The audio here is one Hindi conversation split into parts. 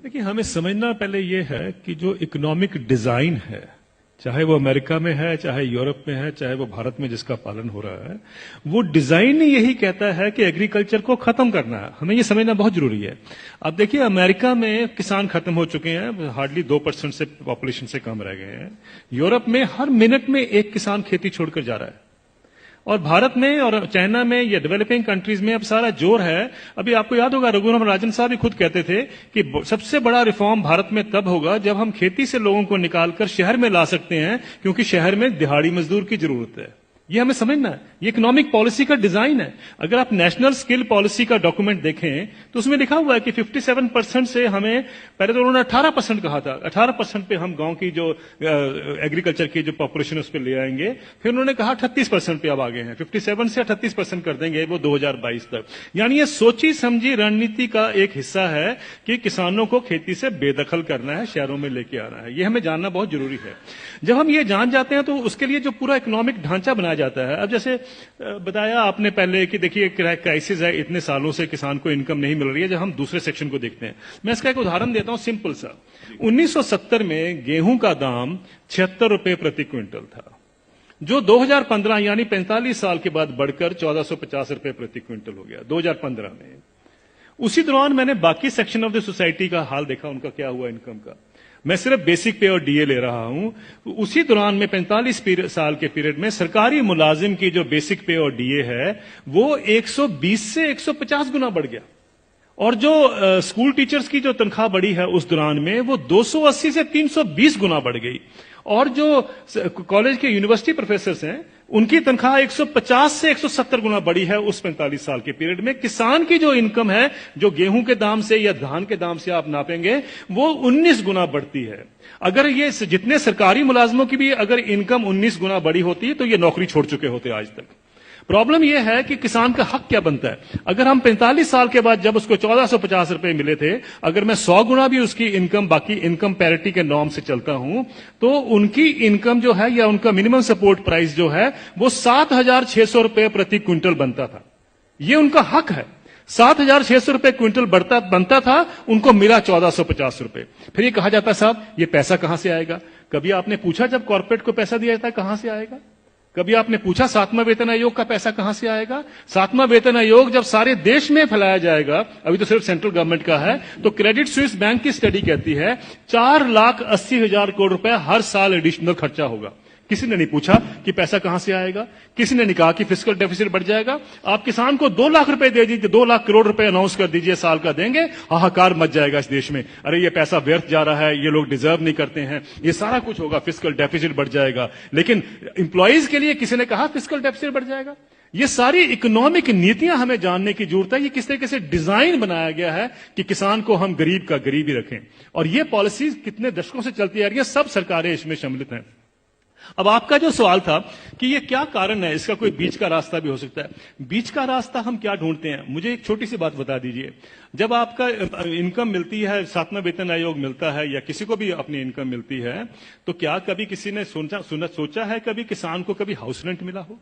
देखिए, हमें समझना पहले ये है कि जो इकोनॉमिक डिजाइन है, चाहे वो अमेरिका में है, चाहे यूरोप में है, चाहे वो भारत में जिसका पालन हो रहा है, वो डिजाइन ही यही कहता है कि एग्रीकल्चर को खत्म करना है। हमें ये समझना बहुत जरूरी है। अब देखिए, अमेरिका में किसान खत्म हो चुके हैं, हार्डली 2% से पॉपुलेशन से कम रह गए हैं। यूरोप में हर मिनट में एक किसान खेती छोड़कर जा रहा है, और भारत में और चाइना में या डेवलपिंग कंट्रीज में अब सारा जोर है। अभी आपको याद होगा, रघुराम राजन साहब भी खुद कहते थे कि सबसे बड़ा रिफॉर्म भारत में तब होगा जब हम खेती से लोगों को निकालकर शहर में ला सकते हैं, क्योंकि शहर में दिहाड़ी मजदूर की जरूरत है। ये हमें समझना है, ये इकोनॉमिक पॉलिसी का डिजाइन है। अगर आप नेशनल स्किल पॉलिसी का डॉक्यूमेंट देखें तो उसमें लिखा हुआ है कि 57% से हमें, पहले तो उन्होंने 18% कहा था, 18% पे हम गांव की जो एग्रीकल्चर की जो पॉपुलेशन उस पर ले आएंगे। फिर उन्होंने कहा 38% पे अब आ गए हैं, 57 से 38% कर देंगे वो 2022 तक। यानी ये सोची समझी रणनीति का एक हिस्सा है कि किसानों को खेती से बेदखल करना है, शहरों में लेके आना है। ये हमें जानना बहुत जरूरी है। जब हम ये जान जाते हैं तो उसके लिए जो पूरा इकोनॉमिक ढांचा बनाया जाता है। अब जैसे बताया आपने पहले कि देखिए क्राइसिस है, इतने सालों से किसान को इनकम नहीं मिल रही है। जब हम दूसरे सेक्शन को देखते हैं, मैं इसका एक उदाहरण देता हूं सिंपल सा। 1970 में गेहूं का दाम 76 रुपए प्रति क्विंटल था, जो 2015 यानी 45 साल के बाद बढ़कर 1450 रुपए प्रति क्विंटल हो गया 2015 में। उसी दौरान मैंने बाकी सेक्शन ऑफ द सोसाइटी का हाल देखा, उनका क्या हुआ इनकम का। मैं सिर्फ बेसिक पे और डीए ले रहा हूं। उसी दौरान में 45 साल के पीरियड में सरकारी मुलाजिम की जो बेसिक पे और डीए है वो 120 से 150 गुना बढ़ गया, और जो स्कूल टीचर्स की जो तनख्वाह बढ़ी है उस दौरान में वो 280 से 320 गुना बढ़ गई। और जो कॉलेज के यूनिवर्सिटी प्रोफेसर्स हैं उनकी तनख्वाह 150 से 170 गुना बढ़ी है उस 45 साल के पीरियड में। किसान की जो इनकम है, जो गेहूं के दाम से या धान के दाम से आप नापेंगे, वो 19 गुना बढ़ती है। अगर ये जितने सरकारी मुलाजमों की भी अगर इनकम 19 गुना बढ़ी होती तो ये नौकरी छोड़ चुके होते आज तक। प्रॉब्लम यह है कि किसान का हक क्या बनता है। अगर हम 45 साल के बाद जब उसको 1450 रुपए मिले थे, अगर मैं 100 गुना भी उसकी इनकम बाकी इनकम पैरिटी के नॉर्म से चलता हूं, तो उनकी इनकम जो है या उनका मिनिमम सपोर्ट प्राइस जो है वो 7600 रुपए प्रति क्विंटल बनता था। ये उनका हक है। 7600 रुपए क्विंटल बनता था, उनको मिला 1450 रुपए। फिर ये कहा जाता साहब ये पैसा कहां से आएगा। कभी आपने पूछा जब कॉर्पोरेट को पैसा दिया जाता है कहां से आएगा? कभी आपने पूछा 7वां वेतन आयोग का पैसा कहां से आएगा? 7वां वेतन आयोग जब सारे देश में फैलाया जाएगा, अभी तो सिर्फ सेंट्रल गवर्नमेंट का है, तो क्रेडिट स्विस बैंक की स्टडी कहती है 4,80,000 करोड़ रुपए हर साल एडिशनल खर्चा होगा। किसी ने नहीं पूछा कि पैसा कहां से आएगा। किसी ने नहीं कहा कि फिस्कल डेफिसिट बढ़ जाएगा। आप किसान को 2 लाख रुपए दे दीजिए, 2 लाख करोड़ रुपए अनाउंस कर दीजिए साल का देंगे, हाहाकार मच जाएगा इस देश में। अरे ये पैसा व्यर्थ जा रहा है, ये लोग डिजर्व नहीं करते हैं, ये सारा कुछ होगा, फिस्कल डेफिसिट बढ़ जाएगा। लेकिन इंप्लॉइज के लिए किसी ने कहा फिस्कल डेफिसिट बढ़ जाएगा। ये सारी इकोनॉमिक नीतियां हमें जानने की जरूरत है। ये किस तरीके से डिजाइन बनाया गया है कि किसान को हम गरीब का गरीब ही रखें। और ये पॉलिसीज कितने दशकों से चलती आ रही है, सब सरकारें इसमें सम्मिलित हैं। अब आपका जो सवाल था कि ये क्या कारण है, इसका कोई बीच का रास्ता भी हो सकता है। बीच का रास्ता हम क्या ढूंढते हैं, मुझे एक छोटी सी बात बता दीजिए। जब आपका इनकम मिलती है, 7वां वेतन आयोग मिलता है या किसी को भी अपनी इनकम मिलती है, तो क्या कभी किसी ने सोचा है कभी किसान को कभी हाउस रेंट मिला हो,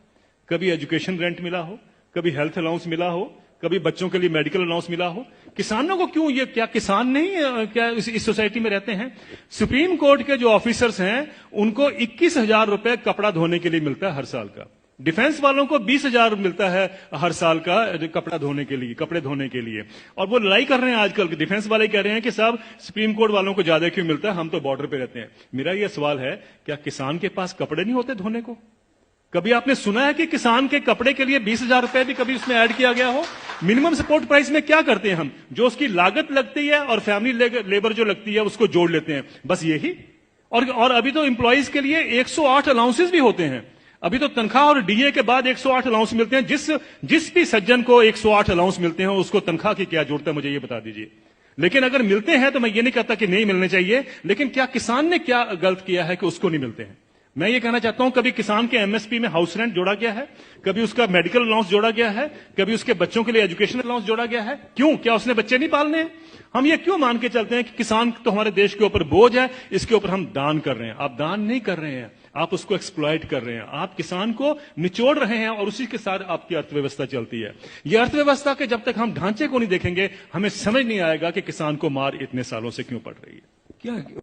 कभी एजुकेशन रेंट मिला हो, कभी हेल्थ अलाउंस मिला हो, कभी बच्चों के लिए मेडिकल अलाउंस मिला हो? किसानों को क्यों, ये क्या किसान नहीं क्या इस सोसाइटी में रहते हैं? सुप्रीम कोर्ट के जो ऑफिसर्स हैं उनको 21,000 रुपए कपड़ा धोने के लिए मिलता है हर साल का। डिफेंस वालों को 20,000 मिलता है हर साल का कपड़ा धोने के लिए, कपड़े धोने के लिए। और वो लड़ाई कर रहे हैं आजकल, डिफेंस वाले कह रहे हैं कि साहब सुप्रीम कोर्ट वालों को ज्यादा क्यों मिलता है, हम तो बॉर्डर पे रहते हैं। मेरा यह सवाल है, क्या किसान के पास कपड़े नहीं होते धोने को? कभी आपने सुना है कि किसान के कपड़े के लिए 20,000 रुपए भी कभी उसमें ऐड किया गया हो? मिनिमम सपोर्ट प्राइस में क्या करते हैं हम, जो उसकी लागत लगती है और फैमिली लेबर जो लगती है उसको जोड़ लेते हैं, बस यही। और अभी तो एम्प्लॉइज के लिए 108 अलाउंसेस भी होते हैं। अभी तो तनख्वाह और डीए के बाद 108 अलाउंस मिलते हैं। जिस भी सज्जन को 108 अलाउंस मिलते हैं उसको तनख्वाह की क्या जरूरत है, मुझे ये बता दीजिए। लेकिन अगर मिलते हैं तो मैं ये नहीं कहता कि नहीं मिलने चाहिए, लेकिन क्या किसान ने क्या गलत किया है कि उसको नहीं मिलते हैं? मैं ये कहना चाहता हूं, कभी किसान के एमएसपी में हाउस रेंट जोड़ा गया है, कभी उसका मेडिकल अलाउंस जोड़ा गया है, कभी उसके बच्चों के लिए एजुकेशन अलाउंस जोड़ा गया है? क्यों? क्या उसने बच्चे नहीं पालने हैं? हम ये क्यों मान के चलते हैं कि किसान तो हमारे देश के ऊपर बोझ है, इसके ऊपर हम दान कर रहे हैं? आप दान नहीं कर रहे हैं, आप उसको एक्सप्लॉइट कर रहे हैं, आप किसान को निचोड़ रहे हैं और उसी के साथ आपकी अर्थव्यवस्था चलती है। यह अर्थव्यवस्था के जब तक हम ढांचे को नहीं देखेंगे, हमें समझ नहीं आएगा कि किसान को मार इतने सालों से क्यों पड़ रही है। क्या